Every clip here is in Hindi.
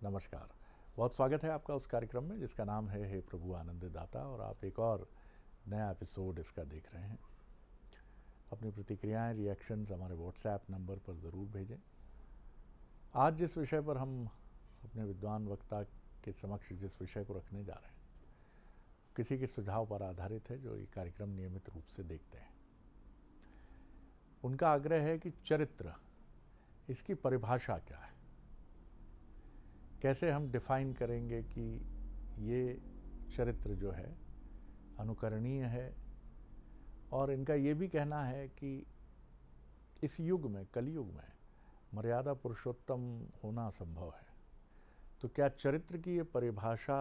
नमस्कार। बहुत स्वागत है आपका उस कार्यक्रम में जिसका नाम है हे प्रभु आनंद दाता, और आप एक और नया एपिसोड इसका देख रहे हैं। अपनी प्रतिक्रियाएं, रिएक्शंस हमारे व्हाट्सएप नंबर पर ज़रूर भेजें। आज जिस विषय पर हम अपने विद्वान वक्ता के समक्ष जिस विषय को रखने जा रहे हैं, किसी के सुझाव पर आधारित है जो ये कार्यक्रम नियमित रूप से देखते हैं। उनका आग्रह है कि चरित्र, इसकी परिभाषा क्या है, कैसे हम डिफाइन करेंगे कि ये चरित्र जो है अनुकरणीय है। और इनका ये भी कहना है कि इस युग में, कलयुग में, मर्यादा पुरुषोत्तम होना संभव है। तो क्या चरित्र की ये परिभाषा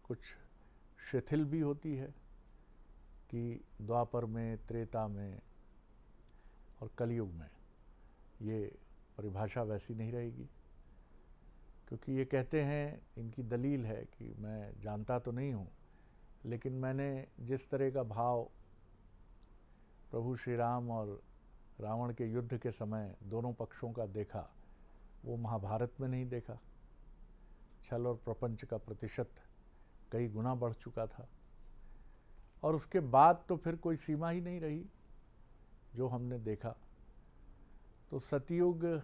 कुछ शिथिल भी होती है कि द्वापर में, त्रेता में और कलयुग में ये परिभाषा वैसी नहीं रहेगी? क्योंकि ये कहते हैं, इनकी दलील है कि मैं जानता तो नहीं हूँ, लेकिन मैंने जिस तरह का भाव प्रभु श्री राम और रावण के युद्ध के समय दोनों पक्षों का देखा, वो महाभारत में नहीं देखा। छल और प्रपंच का प्रतिशत कई गुना बढ़ चुका था, और उसके बाद तो फिर कोई सीमा ही नहीं रही जो हमने देखा। तो सतयुग,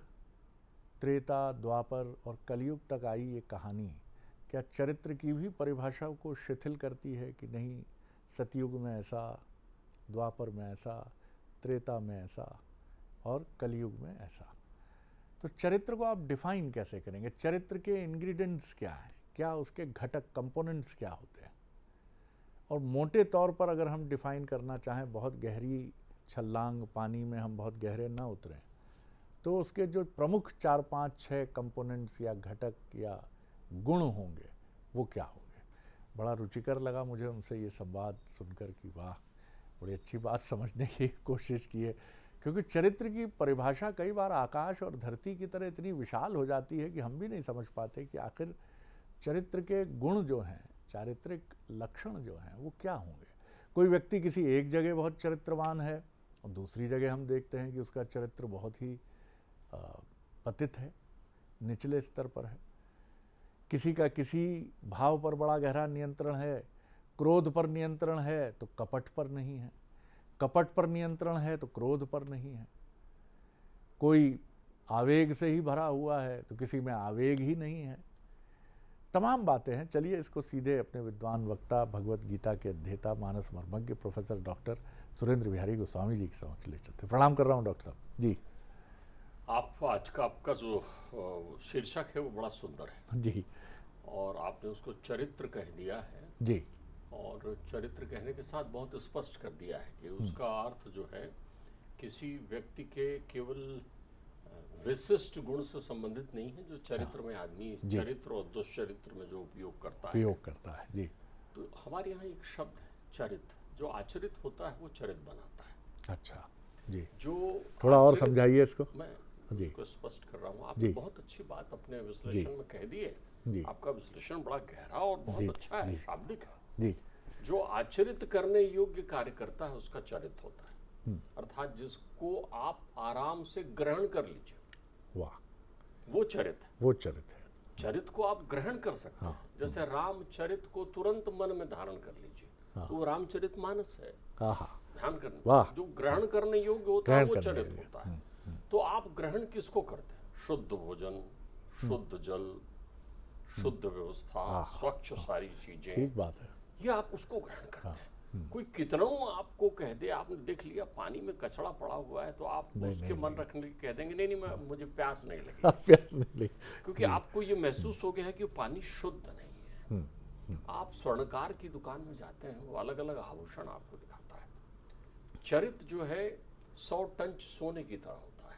त्रेता, द्वापर और कलयुग तक आई ये कहानी क्या चरित्र की भी परिभाषा को शिथिल करती है कि नहीं, सतयुग में ऐसा, द्वापर में ऐसा, त्रेता में ऐसा और कलयुग में ऐसा? तो चरित्र को आप डिफाइन कैसे करेंगे? चरित्र के इंग्रेडिएंट्स क्या हैं, क्या उसके घटक, कंपोनेंट्स क्या होते हैं? और मोटे तौर पर अगर हम डिफाइन करना चाहें, बहुत गहरी छलांग पानी में हम बहुत गहरे ना उतरें, तो उसके जो प्रमुख 4, 5, 6 कंपोनेंट्स या घटक या गुण होंगे वो क्या होंगे? बड़ा रुचिकर लगा मुझे उनसे ये संवाद सुनकर कि वाह, बड़ी अच्छी बात समझने की कोशिश की है। क्योंकि चरित्र की परिभाषा कई बार आकाश और धरती की तरह इतनी विशाल हो जाती है कि हम भी नहीं समझ पाते कि आखिर चरित्र के गुण जो हैं, चारित्रिक लक्षण जो हैं, वो क्या होंगे। कोई व्यक्ति किसी एक जगह बहुत चरित्रवान है और दूसरी जगह हम देखते हैं कि उसका चरित्र बहुत ही पतित है, निचले स्तर पर है। किसी का किसी भाव पर बड़ा गहरा नियंत्रण है, क्रोध पर नियंत्रण है तो कपट पर नहीं है, कपट पर नियंत्रण है तो क्रोध पर नहीं है। कोई आवेग से ही भरा हुआ है तो किसी में आवेग ही नहीं है। तमाम बातें हैं। चलिए इसको सीधे अपने विद्वान वक्ता, भगवत गीता के अध्येता, मानस मर्मज्ञ प्रोफेसर डॉक्टर सुरेंद्र बिहारी गोस्वामी जी के समक्ष ले चलते। प्रणाम कर रहा हूँ डॉक्टर साहब जी। आप आज का आपका जो शीर्षक है वो बड़ा सुंदर है जी और आपने उसको चरित्र कह दिया है। जी। और चरित्र कहने के साथ बहुत स्पष्ट कर दिया है कि उसका अर्थ जो है किसी व्यक्ति के केवल विशिष्ट गुण से संबंधित नहीं है जो चरित्र में आदमी चरित्र और दुष्चरित्र में जो उपयोग करता है जी। तो हमारे यहाँ एक शब्द है चरित्र, जो आचरित होता है वो चरित्र बनाता है। अच्छा जी, जो थोड़ा और समझाइए इसको। मैं जी, उसको स्पष्ट कर रहा हूँ। आपने बहुत अच्छी बात अपने विश्लेषण में कह दी है। आपका विश्लेषण बड़ा गहरा और बहुत अच्छा है, शाब्दिक है जी। जो आचरित करने योग्य कार्य करता है उसका चरित्र होता है, अर्थात जिसको आप आराम से ग्रहण कर लीजिए, वाह, वो चरित्र है। वो चरित्र है। चरित्र को आप ग्रहण कर सकते हैं। जैसे रामचरित को तुरंत मन में धारण कर लीजिए, वो रामचरित मानस है। ध्यान करना, जो ग्रहण करने योग्य होता है वो चरित्र होता है। तो आप ग्रहण किसको करते हैं? शुद्ध भोजन, शुद्ध जल, शुद्ध व्यवस्था, स्वच्छ सारी चीजें, ठीक बात है, ये आप उसको ग्रहण करते हैं। कोई कितना आपको कह दे, आपने देख लिया पानी में कचड़ा पड़ा हुआ है तो आप उसके मन रखने के कह देंगे नहीं नहीं, मुझे प्यास नहीं लगी। प्यास नहीं लगी, क्योंकि आपको ये महसूस हो गया है कि पानी शुद्ध नहीं है। आप स्वर्णकार की दुकान में जाते हैं, वो अलग अलग आभूषण आपको दिखाता है। चरित्र जो है 100 टन सोने की तरह होता है,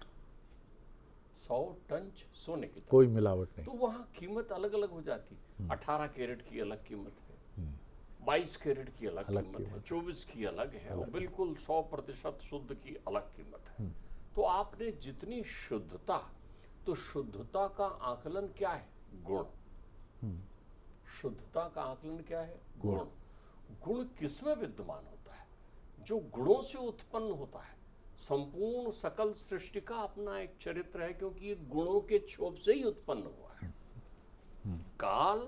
100 टन सोने की तरह, कोई मिलावट नहीं। तो वहाँ कीमत अलग अलग हो जाती है। 18 कैरेट की अलग कीमत है, 22 कैरेट की अलग कीमत है, 24 की अलग है, और बिल्कुल 100% शुद्ध की अलग कीमत है। तो आपने जितनी शुद्धता, तो शुद्धता का आकलन क्या है? गुण। शुद्धता का आकलन क्या है? गुण। गुण किसमें विद्यमान होता है? जो गुणों से उत्पन्न होता है। संपूर्ण सकल सृष्टि का अपना एक चरित्र है, क्योंकि ये गुणों के क्षोभ से ही उत्पन्न हुआ है। काल,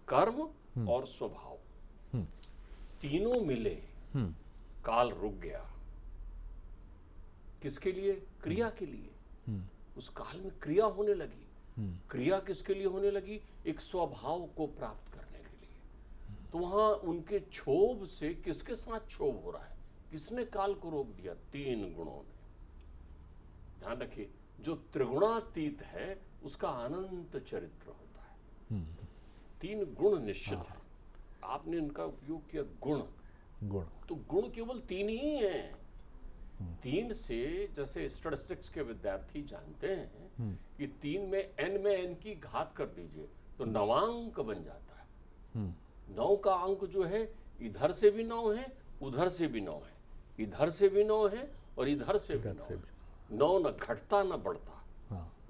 कर्म और स्वभाव तीनों मिले, काल रुक गया। किसके लिए? क्रिया के लिए। उस काल में क्रिया होने लगी। क्रिया किसके लिए होने लगी? एक स्वभाव को प्राप्त करने के लिए। तो वहां उनके क्षोभ से किसके साथ क्षोभ हो रहा है? किसने काल को रोक दिया? तीन गुणों ने। ध्यान रखिए, जो त्रिगुणातीत है उसका अनंत चरित्र होता है। तीन गुण निश्चित है। आपने इनका उपयोग किया गुण। तो गुण केवल तीन ही हैं। तीन से, जैसे स्टैटिस्टिक्स के विद्यार्थी जानते हैं कि तीन में एन की घात कर दीजिए तो नवांक बन जाता है। 9 का अंक जो है, इधर से भी 9 है, उधर से भी 9 है, इधर से भी 9 है और इधर से भी 9 है। 9 न घटता न बढ़ता।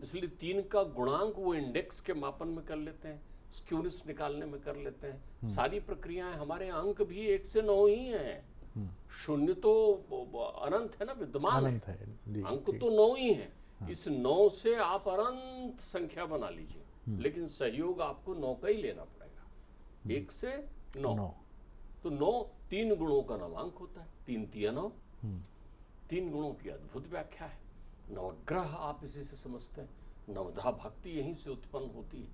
इसलिए 3 का गुणांक वो इंडेक्स के मापन में कर लेते हैं, स्क्यूनेस निकालने में कर लेते हैं। सारी प्रक्रियाएं, हमारे अंक भी 1 से 9 ही हैं। शून्य तो अनंत है ना, विद्यमान है। अंक तो 9 ही है। इस 9 से आप अनंत संख्या बना लीजिए, लेकिन सहयोग आपको 9 का ही लेना पड़ेगा। 1 से 9। तो 9 तीन गुणों का नवांक होता है। 3 तिया 9। तीन गुणों की अद्भुत व्याख्या है। नवग्रह आप इसी से समझते हैं। नवधा भक्ति यहीं से उत्पन्न होती है।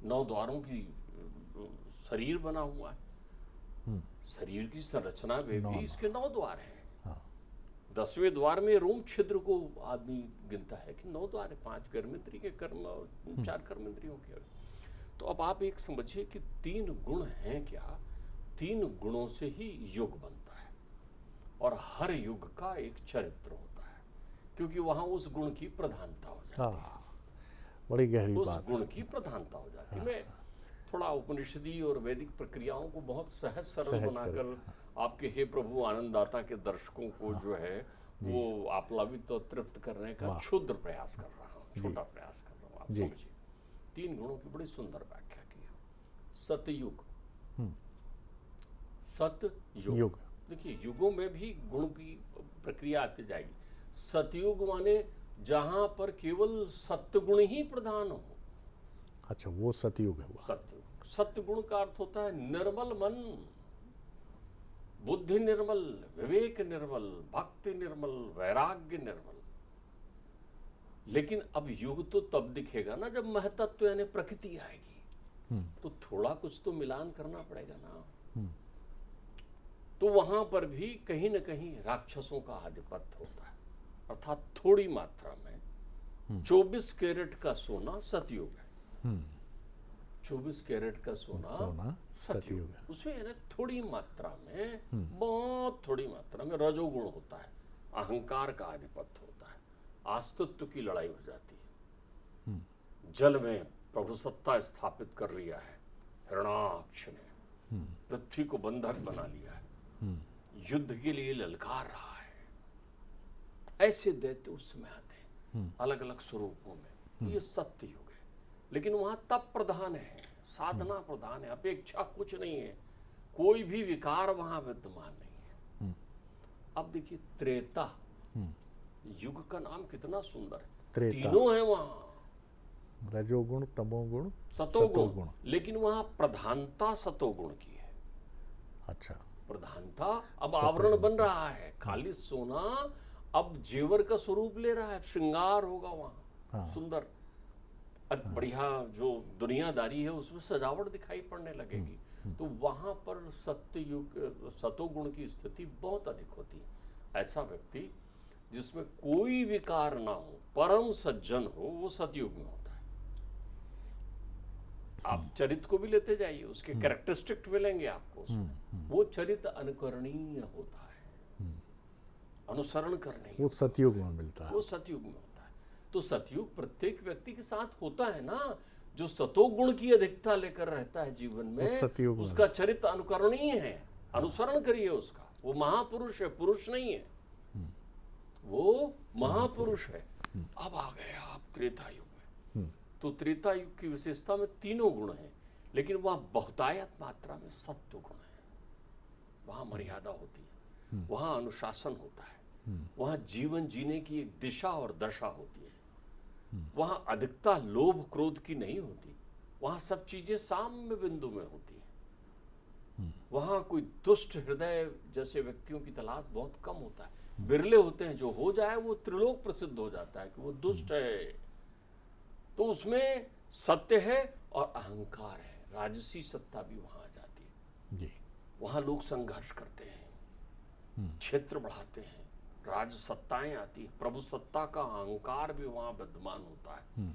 9 द्वारों की शरीर बना हुआ है। शरीर की संरचना में भी इसके 9 द्वार हैं। 10वें द्वार में रोम छिद्र को आदमी गिनता है कि 9 द्वार है। 5 कर्मेंद्रिय के कर्म और 4 कर्मेंद्रियों के। तो अब आप एक समझिए कि 3 गुण हैं क्या? 3 गुणों से ही युग बनता है और हर युग का एक चरित्र होता है, क्योंकि वहां उस गुण की प्रधानता हो जाती है। बड़ी गहरी उस बात। गुण की प्रधानता हो जाती है। मैं थोड़ा उपनिषदी और वैदिक प्रक्रियाओं को बहुत सहज सरल बनाकर आपके हे प्रभु आनंददाता के दर्शकों को जो है वो आप्लावित और तृप्त करने का क्षुद्र प्रयास कर रहा हूँ, छोटा प्रयास कर रहा हूँ। आप समझिए, 3 गुणों की बड़ी सुंदर व्याख्या की है। सतयुग, सतयुग। देखिए, युगों में भी गुण की प्रक्रिया आती जाएगी। सतयुग माने जहां पर केवल सत्गुण ही प्रधान हो। अच्छा, वो सतयुग है। सत्युग। सत्गुण का अर्थ होता है निर्मल मन, बुद्धि निर्मल, विवेक निर्मल, भक्ति निर्मल, वैराग्य निर्मल। लेकिन अब युग तो तब दिखेगा ना जब महतत्व यानी प्रकृति आएगी। तो थोड़ा कुछ तो मिलान करना पड़ेगा ना। तो वहां पर भी कहीं ना कहीं राक्षसों का आधिपत्य होता है, अर्थात थोड़ी मात्रा में। 24 कैरेट का सोना सतयुग है। 24 कैरेट का सोना सतयुग है। उसमें यानी थोड़ी मात्रा में, बहुत थोड़ी मात्रा में रजोगुण होता है, अहंकार का आधिपत्य होता है, आस्तित्व की लड़ाई हो जाती है। जल में प्रभु सत्ता स्थापित कर लिया है हिरण्याक्ष ने, पृथ्वी को बंधक बना लिया है, युद्ध के लिए ललकार रहा है। ऐसे दैत्य उस समय आते हैं अलग अलग स्वरूपों में। ये सत्य युग है। लेकिन वहां तप प्रधान है, साधना प्रधान है, अपेक्षा कुछ नहीं है, कोई भी विकार वहां विद्यमान नहीं है। अब देखिए, त्रेता युग का नाम कितना सुंदर है। तीनों है वहां, रजोगुण, तमोगुण, सतोगुण। लेकिन वहां प्रधानता सतोगुण की है। अच्छा, प्रधानता। अब आवरण बन रहा है, खाली सोना अब जेवर का स्वरूप ले रहा है, श्रृंगार होगा वहां। सुंदर बढ़िया जो दुनियादारी है उसमें सजावट दिखाई पड़ने लगेगी। तो वहां पर सत्ययुग, सतोगुण की स्थिति बहुत अधिक होती है। ऐसा व्यक्ति जिसमें कोई विकार ना हो, परम सज्जन हो, वो सतयुग में होता है। आप चरित्र को भी लेते जाइए, उसके कैरेक्टरिस्टिक मिलेंगे आपको उसमें। वो चरित्र अनुकरणीय होता है, अनुसरण करने, वो सतयुग में मिलता है। वो सतयुग में होता है। तो सतयुग प्रत्येक व्यक्ति के साथ होता है ना। जो सतोगुण की अधिकता लेकर रहता है जीवन में, उसका चरित्र अनुकरणीय है, अनुसरण करिए उसका। वो महापुरुष है, पुरुष नहीं है, वो महापुरुष है। अब आ गया आप त्रेता युग में। तो त्रेता युग की विशेषता में तीनों गुण हैं, लेकिन वहां बहुतायत मात्रा में सत्व गुण है। वहां मर्यादा होती है, वहां अनुशासन होता है, वहां जीवन जीने की एक दिशा और दशा होती है। वहां अधिकता लोभ क्रोध की नहीं होती, वहां सब चीजें साम्य बिंदु में होती हैं। वहां कोई दुष्ट हृदय जैसे व्यक्तियों की तलाश बहुत कम होता है, बिरले होते हैं। जो हो जाए वो त्रिलोक प्रसिद्ध हो जाता है कि वो दुष्ट है। तो उसमें सत्य है और अहंकार है, राजसी सत्ता भी वहां आ जाती है जी। वहां लोग संघर्ष करते हैं, क्षेत्र बढ़ाते हैं, राज सत्ताएं आती है, प्रभु सत्ता का अहंकार भी वहां विद्यमान होता है।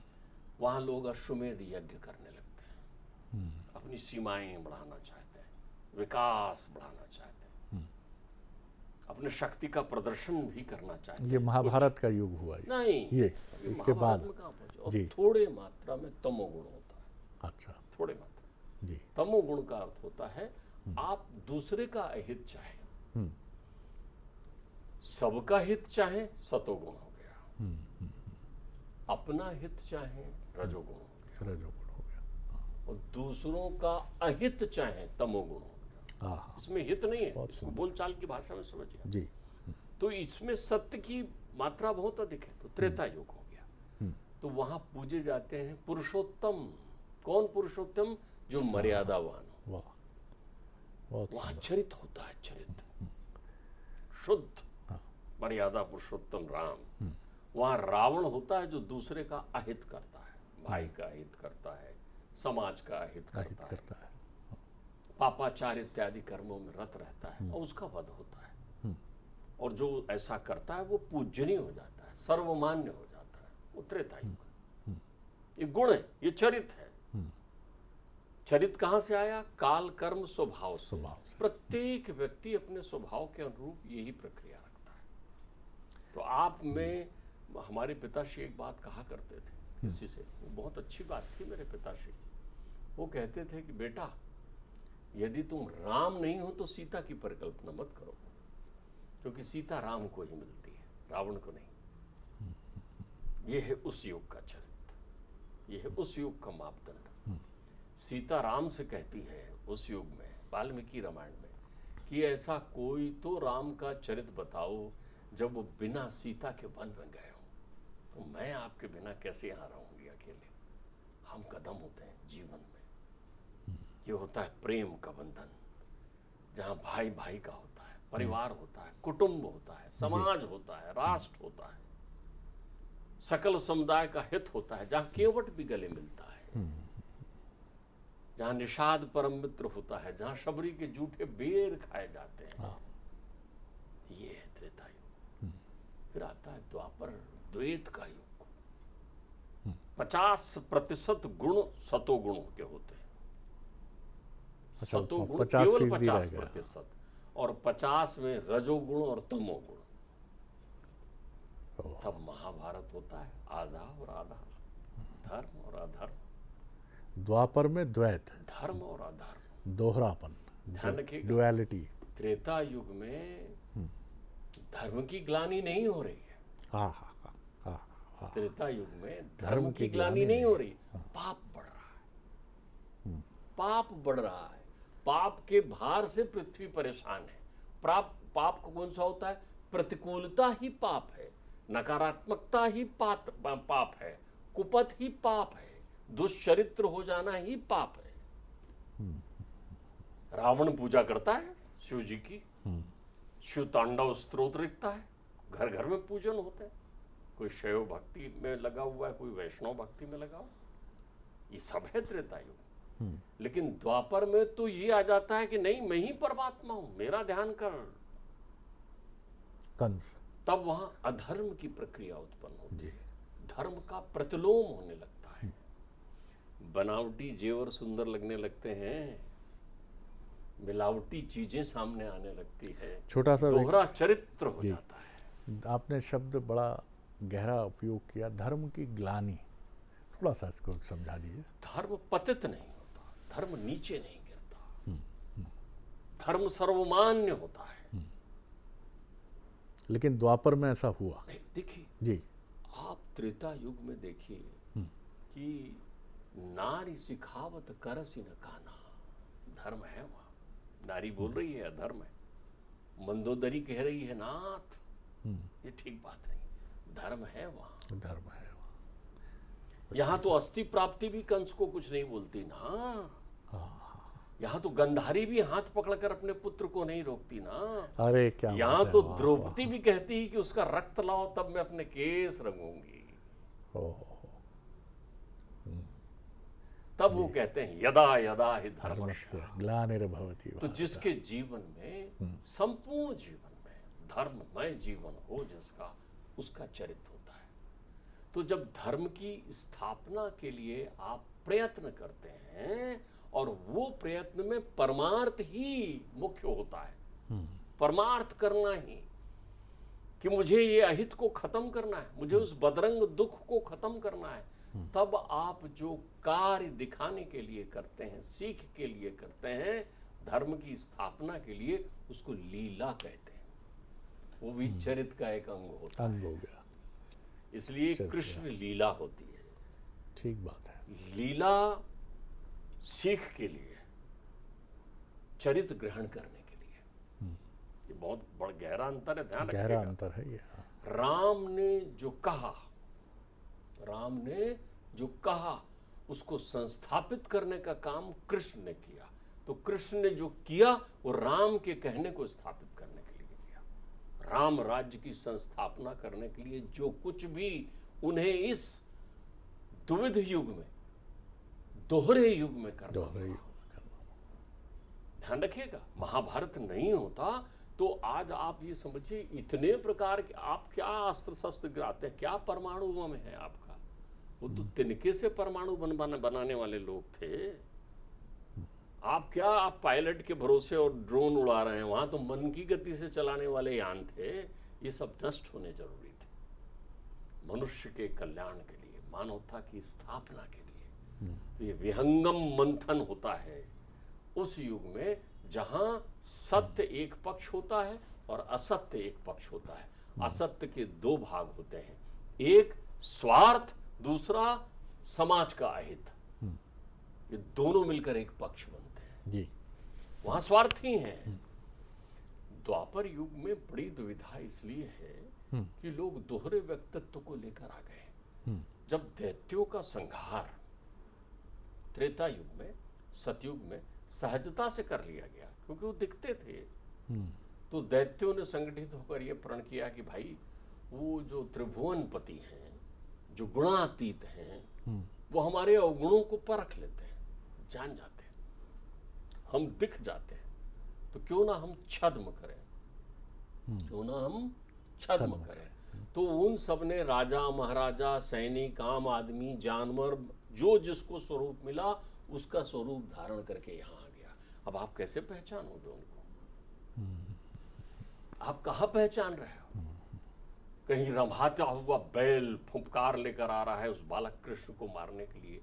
वहां लोग अश्वमेध यज्ञ करने लगते हैं, अपनी सीमाएं बढ़ाना चाहते हैं, विकास बढ़ाना चाहते हैं, अपने शक्ति का प्रदर्शन भी करना चाहते हैं। ये महाभारत का युग हुआ नहीं, ये अभी इसके बाद महाभारत में कहाँ पहुंचे। और जी। थोड़े मात्रा में तमोगुण होता है। अच्छा थोड़े मात्रा जी। तमोगुण का अर्थ होता है आप दूसरे का अहित चाहें, सबका हित चाहें, सतोगुण हो गया। अपना हित चाहें, रजोगुण हो गया। रजोगुण हो गया। और दूसरों का अहित चाहें, तमोगुण हो गया। हाँ इसमें हित नहीं है, बहुत इसको बोलचाल की भाषा में समझिए। जी। तो इसमें सत्य की मात्रा बहुत अधिक है, तो त्रेता युग हो गया। तो वहां पूजे जाते हैं पुरुषोत्तम। कौन पुरुषोत्तम? जो मर्यादावान हो। वाह, बहुत वहां सुंदर। चरित होता है, चरित शुद्ध, मर्यादा पुरुषोत्तम राम। वहां रावण होता है जो दूसरे का अहित करता है, भाई का अहित करता है, समाज का अहित करता है, पापाचार इत्यादि कर्मों में रत रहता है और उसका वध होता है। और जो ऐसा करता है वो पूजनीय हो जाता है, सर्वमान्य हो जाता है। वो त्रेता युग। ये गुण है, ये चरित है। चरित कहां से आया? काल कर्म स्वभाव से। प्रत्येक व्यक्ति अपने स्वभाव के अनुरूप यही प्रक्रिया रखता है। तो आप में हमारे पिताश्री एक बात कहा करते थे किसी से, वो बहुत अच्छी बात थी मेरे पिताश्री। वो कहते थे कि बेटा, यदि तुम राम नहीं हो तो सीता की परिकल्पना मत करो, क्योंकि सीता राम को ही मिलती है, रावण को नहीं। यह है उस युग का चरित्र, यह है उस युग का मापदंड। सीता राम से कहती है उस युग में, वाल्मीकि रामायण में, कि ऐसा कोई तो राम का चरित्र बताओ जब वो बिना सीता के वन में गए हो। तो मैं आपके बिना कैसे यहाँ रहूंगी अकेले। हम कदम होते हैं जीवन में। ये होता है प्रेम का बंधन, जहाँ भाई भाई का होता है, परिवार होता है, कुटुंब होता है, समाज होता है, राष्ट्र होता है, सकल समुदाय का हित होता है, जहाँ केवट भी गले मिलता है, जहाँ निषाद परम मित्र होता है, जहाँ शबरी के जूठे बेर खाए जाते हैं। ये है त्रेता युग। फिर आता है द्वापर, द्वैत का युग। 50% गुण सतोगुण के होते हैं। सतोगुण केवल 50%, और 50 में रजोगुण और तमोगुण। तब महाभारत होता है, आधा और आधा, धर्म और अधर्म। द्वापर में द्वैत, धर्म और अधर्म, दोहरापन, ध्यान रखिएगा। डुअलिटी। त्रेता युग में धर्म की ग्लानि नहीं हो रही है। हाँ हाँ हाँ। त्रेता युग में धर्म की ग्लानि नहीं हो रही, पाप बढ़ रहा है। पाप बढ़ रहा है। पाप के भार से पृथ्वी परेशान है। पाप को कौन सा होता है? प्रतिकूलता ही पाप है, नकारात्मकता ही पाप है, कुपथ ही पाप है, दुष्चरित्र हो जाना ही पाप है। रावण पूजा करता है शिव जी की, शिव तांडव स्तोत्र लिखता है, घर घर में पूजन होता है। कोई शैव भक्ति में लगा हुआ है, कोई वैष्णव भक्ति में लगा हुआ, ये सब है त्रेता युग। लेकिन द्वापर में तो ये आ जाता है कि नहीं, मैं ही परमात्मा हूं, मेरा ध्यान कर, कंस। तब वहां अधर्म की प्रक्रिया उत्पन्न होती है, धर्म का प्रतिलोम होने लगता है, बनावटी जेवर सुंदर लगने लगते हैं, मिलावटी चीजें सामने आने लगती है, छोटा सा दोहरा चरित्र हो जाता है। आपने शब्द बड़ा गहरा उपयोग किया, धर्म की ग्लानि। थोड़ा सा इसको समझा दीजिए। धर्म पतित नहीं होता, धर्म नीचे नहीं गिरता, धर्म सर्वमान्य होता है। लेकिन द्वापर में ऐसा हुआ। देखिए जी, आप त्रेता युग में देखिए कि नारी सिखावत करसी न काना, धर्म है वहां। नारी बोल रही है अधर्म है, मंदोदरी कह रही है नाथ, ये ठीक बात नहीं, धर्म है वहां। धर्म है वहाँ। यहाँ तो अस्थि प्राप्ति भी कंस को कुछ नहीं बोलती ना। यहाँ तो गंधारी भी हाथ पकड़कर अपने पुत्र को नहीं रोकती ना। अरे क्या यहाँ तो द्रौपदी भी कहती है कि उसका रक्त लाओ तब मैं अपने केस रंगूंगी। तब वो कहते हैं यदा यदा हि धर्मस्य ग्लानिर्भवति। तो जिसके जीवन में, संपूर्ण जीवन में धर्ममय जीवन हो जिसका, उसका चरित्र होता है। तो जब धर्म की स्थापना के लिए आप प्रयत्न करते हैं और वो प्रयत्न में परमार्थ ही मुख्य होता है, परमार्थ करना ही, कि मुझे ये अहित को खत्म करना है, मुझे उस बदरंग दुख को खत्म करना है, तब आप जो कार्य दिखाने के लिए करते हैं, सीख के लिए करते हैं, धर्म की स्थापना के लिए, उसको लीला कहते हैं। वो भी चरित्र का एक अंग होता है। हो गया। इसलिए कृष्ण लीला होती है। ठीक बात है। लीला सीख के लिए, चरित्र ग्रहण करने के लिए। ये बहुत बड़ा गहरा अंतर है, ध्यान रखिएगा। गहरा अंतर है ये। राम ने जो कहा, राम ने जो कहा उसको संस्थापित करने का काम कृष्ण ने किया। तो कृष्ण ने जो किया वो राम के कहने को स्थापित करने के लिए किया। राम राज्य की संस्थापना करने के लिए जो कुछ भी उन्हें इस द्विविध युग में, दोहरे युग में करना, ध्यान रखिएगा। महाभारत नहीं होता तो आज आप ये समझिए इतने प्रकार के आप क्या अस्त्र शस्त्र गिराते हैं, क्या परमाणु बम है आपका। वो तो तिनके से परमाणु बनाने वाले लोग थे। आप क्या, आप पायलट के भरोसे और ड्रोन उड़ा रहे हैं। वहां तो मन की गति से चलाने वाले यान थे। ये सब नष्ट होने जरूरी थे मनुष्य के कल्याण के लिए, मानवता की स्थापना के लिए। तो ये विहंगम मंथन होता है उस युग में जहां सत्य एक पक्ष होता है और असत्य एक पक्ष होता है। असत्य के दो भाग होते हैं, एक स्वार्थ, दूसरा समाज का अहित। ये दोनों मिलकर एक पक्ष बनते हैं जी। वहां स्वार्थी हैं। द्वापर युग में बड़ी दुविधा इसलिए है कि लोग दोहरे व्यक्तित्व को लेकर आ गए। जब दैत्यों का संहार त्रेता युग में, सतयुग में सहजता से कर लिया गया क्योंकि वो दिखते थे, तो दैत्यों ने संगठित होकर यह प्रण किया कि भाई वो जो त्रिभुवनपति हैं, जो गुणातीत हैं, वो हमारे अवगुणों को परख लेते हैं, जान जाते हैं, हम दिख जाते हैं। तो क्यों ना हम छद्म करें, क्यों ना हम छद्म करें। तो उन सब ने राजा, महाराजा, सैनिक, आम आदमी, जानवर, जो जिसको स्वरूप मिला उसका स्वरूप धारण करके यहाँ आ गया। अब आप कैसे पहचानोगे उनको? आप कहाँ पहचान रहे हो? कहीं रंभाता हुआ बैल फुंफकार लेकर आ रहा है उस बालक कृष्ण को मारने के लिए,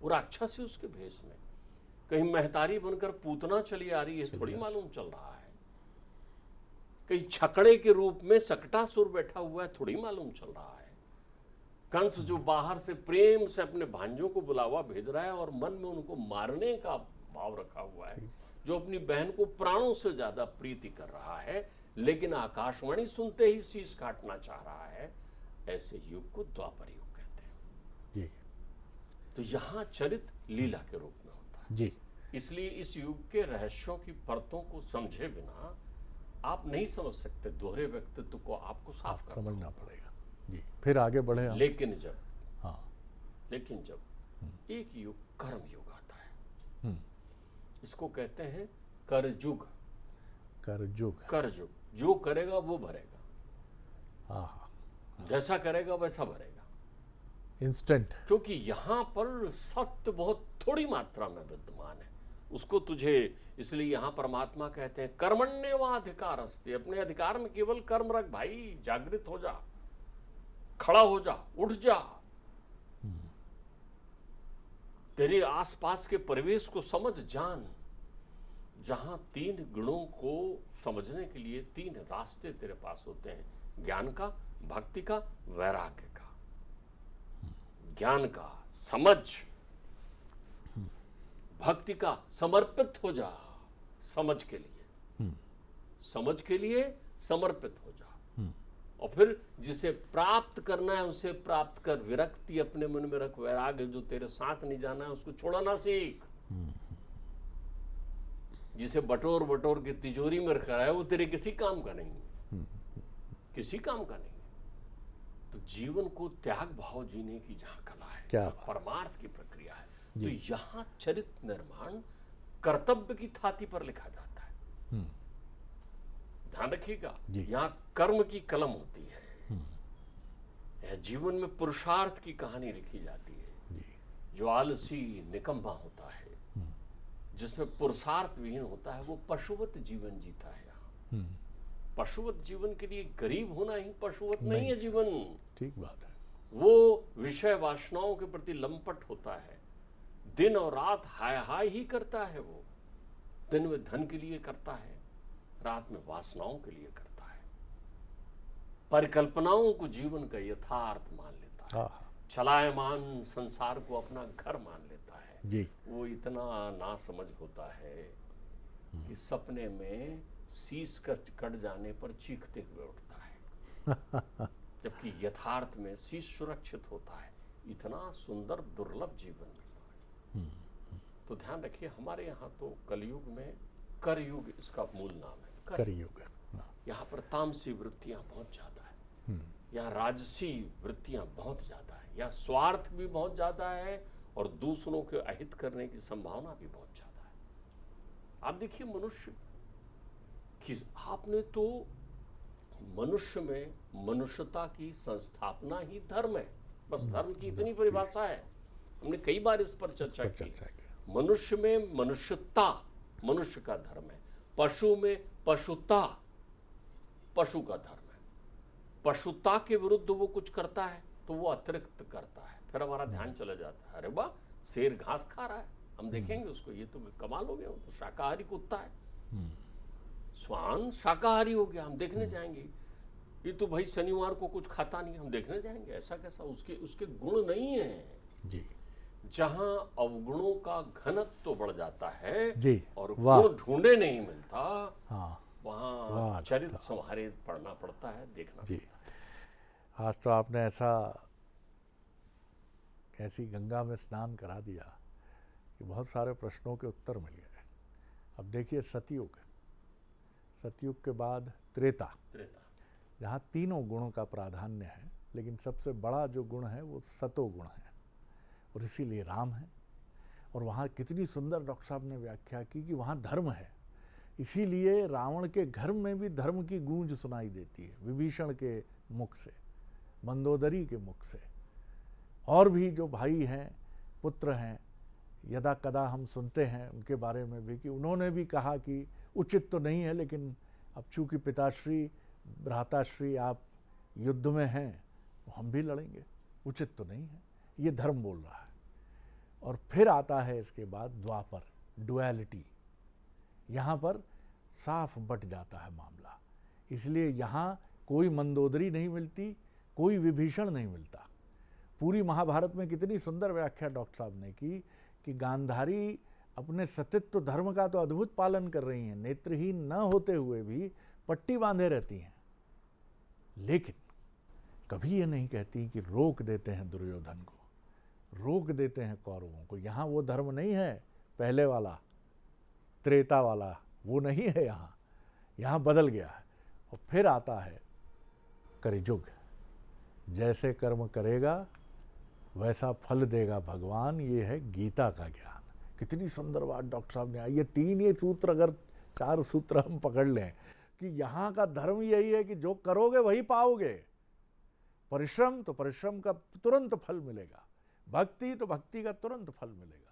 वो राक्षस है उसके भेष में। कहीं महतारी बनकर पूतना चली आ रही है, थोड़ी मालूम चल रहा है। कहीं छकड़े के रूप में सकटासुर बैठा हुआ है, थोड़ी मालूम चल रहा है। कंस जो बाहर से प्रेम से अपने भांजों को बुलावा भेज रहा है और मन में उनको मारने का भाव रखा हुआ है, जो अपनी बहन को प्राणों से ज्यादा प्रीति कर रहा है, लेकिन आकाशवाणी सुनते ही शीश काटना चाह रहा है, ऐसे युग को द्वापर युग कहते हैं जी। तो यहाँ चरित्र लीला के रूप में होता है जी। इसलिए इस युग के रहस्यों की परतों को समझे बिना आप नहीं समझ सकते। दोहरे व्यक्तित्व को आपको साफ समझना पड़ेगा जी, फिर आगे बढ़े हम। लेकिन जब लेकिन जब एक युग कर्म युग आता है, इसको कहते हैं करजुग। करजुग जो करेगा वो भरेगा, जैसा करेगा वैसा भरेगा, इंस्टेंट। क्योंकि यहां पर सत्य बहुत थोड़ी मात्रा में विद्यमान है। उसको तुझे, इसलिए यहां परमात्मा कहते हैं कर्मण्येवाधिकार अस्ति, अपने अधिकार में केवल कर्म रख भाई, जागृत हो जा, खड़ा हो जा, उठ जा, तेरे आसपास के परिवेश को समझ, जान। जहां तीन गुणों को समझने के लिए तीन रास्ते तेरे पास होते हैं, ज्ञान का, भक्ति का, वैराग्य का। ज्ञान का समझ, भक्ति का समर्पित हो जा, समझ के लिए, समझ के लिए समर्पित हो जा, और फिर जिसे प्राप्त करना है उसे प्राप्त कर, विरक्ति अपने मन में रख, वैराग्य जो तेरे साथ नहीं जाना है उसको छोड़ना सीख। जिसे बटोर बटोर के तिजोरी में रखा है वो तेरे किसी काम का नहीं है, किसी काम का नहीं है। तो जीवन को त्याग भाव जीने की जहां कला है, क्या परमार्थ की प्रक्रिया है, तो यहाँ चरित्र निर्माण कर्तव्य की थाती पर लिखा जाता है। ध्यान रखिएगा, यहाँ कर्म की कलम होती है, यह जीवन में पुरुषार्थ की कहानी लिखी जाती है। जो आलसी निकम्मा होता है, जिसमें पुरुषार्थ विहीन होता है, वो पशुवत जीवन जीता है। यहाँ पशुवत जीवन के लिए गरीब होना ही पशुवत नहीं है जीवन। ठीक बात है। वो विषय वासनाओं के प्रति लंपट होता है, दिन और रात हाय हाय ही करता है। वो दिन में धन के लिए करता है, रात में वासनाओं के लिए करता है, परिकल्पनाओं को जीवन का यथार्थ मान लेता है, चलायमान संसार को अपना घर मान लेता है जी। वो इतना ना समझ होता है कि सपने में शीश कट जाने पर चीखते हुए उठता है, जबकि यथार्थ में शीश सुरक्षित होता है। इतना सुंदर दुर्लभ जीवन मिला है। तो ध्यान रखिए, हमारे यहाँ तो कलयुग में करयुग इसका मूल नाम है, करयुग। यहाँ पर तामसी वृत्तियां बहुत ज्यादा है, यहाँ राजसी वृत्तियां बहुत ज्यादा है, यहाँ स्वार्थ भी बहुत ज्यादा है और दूसरों के अहित करने की संभावना भी बहुत ज्यादा है। आप देखिए मनुष्य कि आपने तो मनुष्य में मनुष्यता की संस्थापना ही धर्म है, बस धर्म की इतनी परिभाषा है। हमने कई बार इस पर चर्चा की। मनुष्य में मनुष्यता मनुष्य का धर्म है, पशु में पशुता पशु का धर्म है। पशुता के विरुद्ध वो कुछ करता है तो वो अतिरिक्त करता है, फिर हमारा ध्यान चला जाता है, अरे वाह शेर घास खा रहा है, हम देखेंगे उसको, ये तो कमाल हो गया, वो तो शाकाहारी कुत्ता है। श्वान शाकाहारी हो गया, हम देखने जाएंगे, ये तो भाई शनिवार को कुछ खाता नहीं, हम देखने जाएंगे, ऐसा कैसा, उसके गुण नहीं है जी। जहां अवगुणों का घनत्व तो बढ़ जाता है जी, और गुण ढूंढे नहीं मिलता, वहां चरित्र संहारे पढ़ना पड़ता है, देखना जी। पड़ता है। आज तो आपने ऐसी गंगा में स्नान करा दिया कि बहुत सारे प्रश्नों के उत्तर मिल गए। अब देखिए सतयुग के बाद त्रेता, जहाँ तीनों गुणों का प्राधान्य है, लेकिन सबसे बड़ा जो गुण है वो सतो गुण है और इसीलिए राम है। और वहाँ कितनी सुंदर डॉक्टर साहब ने व्याख्या की कि वहाँ धर्म है, इसीलिए रावण के घर में भी धर्म की गूंज सुनाई देती है, विभीषण के मुख से, मंदोदरी के मुख से, और भी जो भाई हैं पुत्र हैं, यदा कदा हम सुनते हैं उनके बारे में भी कि उन्होंने भी कहा कि उचित तो नहीं है, लेकिन अब चूँकि पिताश्री भ्राताश्री आप युद्ध में हैं तो हम भी लड़ेंगे, उचित तो नहीं है, ये धर्म बोल रहा है। और फिर आता है इसके बाद द्वापर, डुअलिटी, यहाँ पर साफ बट जाता है मामला। इसलिए यहाँ कोई मंदोदरी नहीं मिलती, कोई विभीषण नहीं मिलता। पूरी महाभारत में कितनी सुंदर व्याख्या डॉक्टर साहब ने की कि गांधारी अपने सतित्व धर्म का तो अद्भुत पालन कर रही हैं, नेत्रहीन न होते हुए भी पट्टी बांधे रहती हैं, लेकिन कभी ये नहीं कहती कि रोक देते हैं दुर्योधन को, रोक देते हैं कौरवों को। यहाँ वो धर्म नहीं है पहले वाला, त्रेता वाला, वो नहीं है यहाँ, यहाँ बदल गया है। और फिर आता है कलियुग, जैसे कर्म करेगा वैसा फल देगा भगवान, ये है गीता का ज्ञान। कितनी सुंदर बात डॉक्टर साहब ने, ये तीन ये सूत्र, अगर चार सूत्र हम पकड़ लें कि यहाँ का धर्म यही है कि जो करोगे वही पाओगे, परिश्रम तो परिश्रम का तुरंत फल मिलेगा, भक्ति तो भक्ति का तुरंत फल मिलेगा।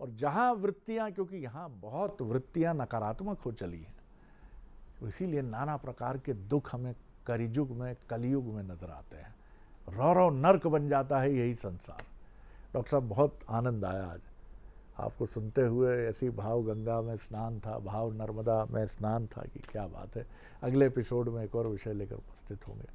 और जहाँ वृत्तियाँ, क्योंकि यहाँ बहुत वृत्तियाँ नकारात्मक हो चली हैं, तो इसीलिए नाना प्रकार के दुख हमें कलियुग में नजर आते हैं। रौ नर्क बन जाता है यही संसार। डॉक्टर साहब बहुत आनंद आया आज आपको सुनते हुए। ऐसी भाव गंगा में स्नान था, भाव नर्मदा में स्नान था कि क्या बात है। अगले एपिसोड में एक और विषय लेकर उपस्थित होंगे।